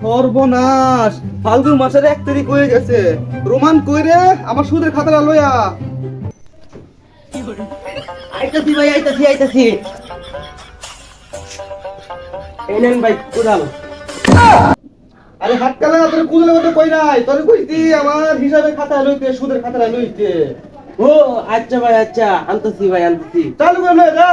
সর্বনাশ, ফাল্গুন মাসের 1 তারিখ হয়ে গেছে। রোমান কইরে আমার সুদের খাতাটা লইয়া আইতাছি ভাই, আইতাছি। এই নেন ভাই কোদাল। আরে হাত কালা তোর কুদলে মতো কই নাই, তোর কইতি আমার হিসাবে খাতা লইতে, সুদের খাতাটা লইতে। ও আচ্ছা ভাই, আচ্ছা আনতেছি ভাই, আনতেছি। চালু করে লই যা।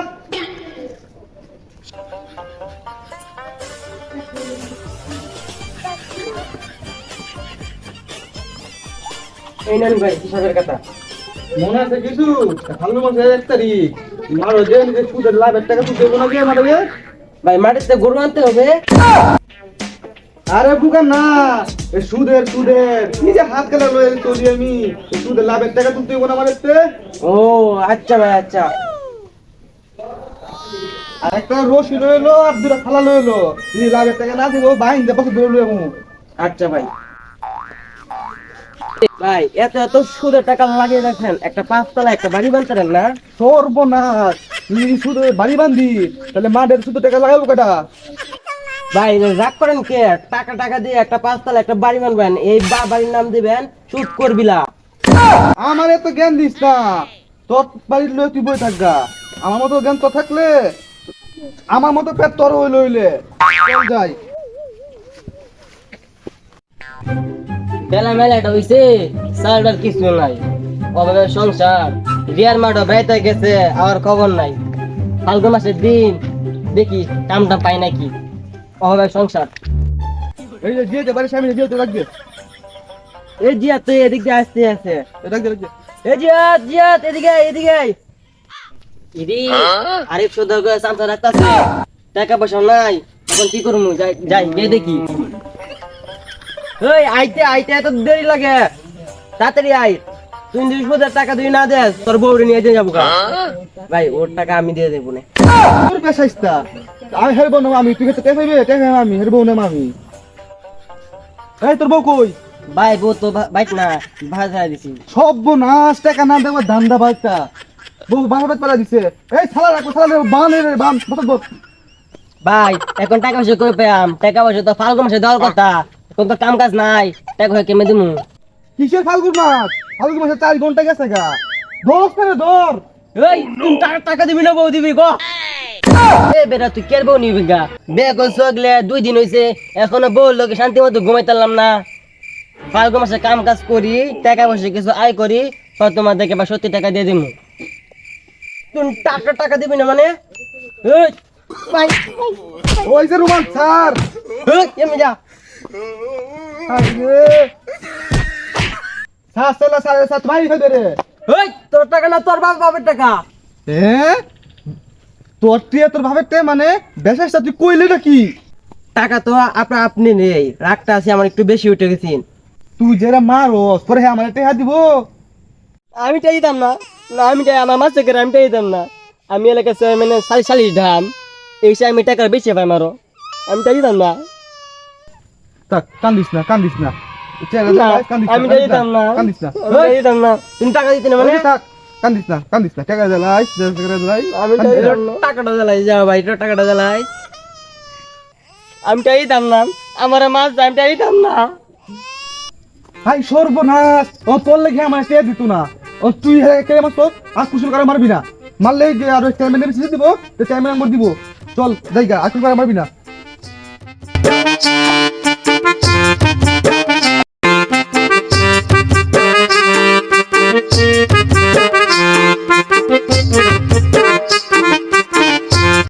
এই নেন ভাই হিসাবের কথা। মনে আছে কিছু? ফাল্গুন মাসের 1 তারিখ মারো যে সুদের লাভের টাকা তুই দেবো না দিয়ে মারবে। ভাই মাটিতে গরু আনতে হবে। আরে বুকা না, এই সুদের নিজে হাত কালা লয়ে চলি আমি। এই সুদের লাভের টাকা তুই দেবো না মারতে। ও আচ্ছা ভাই, আচ্ছা। আর একটা রশি লইলো আর দুটা থালা লইলো, যদি লাভের টাকা না দিব বাইন দে বসে ধরে লইবো। আচ্ছা ভাই। ভাই এত এত সুদের টাকা লাগিয়ে রাখেন, একটা 5 তলা একটা বাড়ি বানতেন না? সর্বনাশ, তুই সুদে বাড়ি বান্ধি তাহলে মাঠের সুদের টাকা লাগাবো কটা? ভাই রাগ করেন কে? টাকা টাকা দিয়ে একটা 5 তলা একটা বাড়ি বানবেন, এই বাড়ির নাম দিবেন সুদ করবিলা। আমার এত জ্ঞান দিস না, তোর বাড়ির লই তুই বই থাকগা। আমার মতো জ্ঞান তো থাকলে, আমার মতো পেট তোর লইলে চল যাই। বেলা মেলাটা হইছে, সালটার কিছু নাই, অভাবের সংসার। রিয়ার মাঠও বেড়াইতে গেছে, আর খবর নাই। ফাল্গুন মাসের দিন দেখি কামটা পাই নাকি। অভাবের সংসার। এই যে দিয়ে দে বাড়ির সামনে দিয়ে দে, রাখবে। এই জিয়া তুই এদিক দিয়ে আসতে আছে। রাখবে রাখবে। এই জিয়াত এদিকে আয়, এদিকে আয়। ইদি আরেক সদর করে সামসা রাখতাছে, টাকা পয়সা নাই, এখন কি করবো? যাই যাই গিয়ে দেখি। ওই আইতে এত দেরি লাগে, তাড়াতাড়ি আয়। তুই যদি সুদের টাকা তুই না দেস, তোর বউরে নিয়ে যাবো গা। ভাই ওর টাকা আমি দিয়ে দেবো না। তোর পেশাইস্তা আমি হেরবো না, আমি তুই তো পেশাইবে টাকা আমি হেরবো না আমি। এই তোর বউ কই? ভাই বউ তো বাইক না, ভাড়া দিছি। সর্বনাশ, টাকা না দেওয়ার ধান্দা বাজটা বউ বাংলাদেশ পালা দিছে। এই ছালা রাখো, ছালা বান রে বান বসত বস। ভাই এখন টাকা পয়সা করে পেলাম, টাকা পয়সা তো ফাল্গুন মাসে দেওয়ার কথা, এখন তো কাম কাজ নাই, টাকা পয়সা কেমনে দিমু? কিসের ফাল্গুন মাস? ফাল্গুন মাসে 4 ঘন্টা গেছে গা। দোষ করে ধর। এই তুই টাকা দিবি না বউ দিবি গো? এ বেটা তুই কের বউ নিবি গা? বিয়ে করছ গেলে 2 দিন হইছে, এখনো বউ লোকে শান্তি মতো ঘুমাইতাম না। ফাল্গুন মাসে কাম কাজ করি, টাকা পয়সা কিছু আয় করি, তোমার দেখে বা 70 টাকা দিয়ে দিমু। তুই টাকা দিবি না মানে? এই ভাই ওই যে রুমান স্যার। এমনি যা। আরে স্যার চলা স্যার স্যার ভাই ফেলে রে। এই তোর টাকা না, তোর বাপের টাকা। এ তোর টিয়া তোর ভাবের তে মানে বেশাইস্তা তুই কইলে নাকি? টাকা তো আপনি নেই, রাগটা আছে আমার একটু বেশি উঠে গেছেন। তুই যেটা মারোস পরে হ্যাঁ আমার টেহা দিব। আমি টাই দিতাম না, না আমি আমার মাছ থেকে আমি টাই দিতাম না। আমি এলাকায় মানে 40 ধান, এই হিসাবে আমি টাকা বেশি পাই মারো, আমি টাই দিতাম না। থাক কান্দিস না কান্দিস না। না, আমি টাই দিতাম না, কান্দিস না আমি টাই দিতাম না। তুমি টাকা দিতে না মানে? থাক কান্দিস না কান্দিস না। টাকা জ্বালাই টাকা জ্বালাই আমি টাকাটা জ্বালাই, যাও ভাই টাকাটা জ্বালাই। আমি টাই দিতাম না, আমার মাছ আমি টাই দিতাম না। ভাই সর্বনাশ, ও তোর লেগে আমার টেহা দিত না। ও তুই কে আমার তো আজ কুশল করে মারবি না, মারলে আর চেয়ারম্যানের দিব, তো চেয়ারম্যান নম্বর দিব। চল জায়গা আজ কুশল করে মারবি না।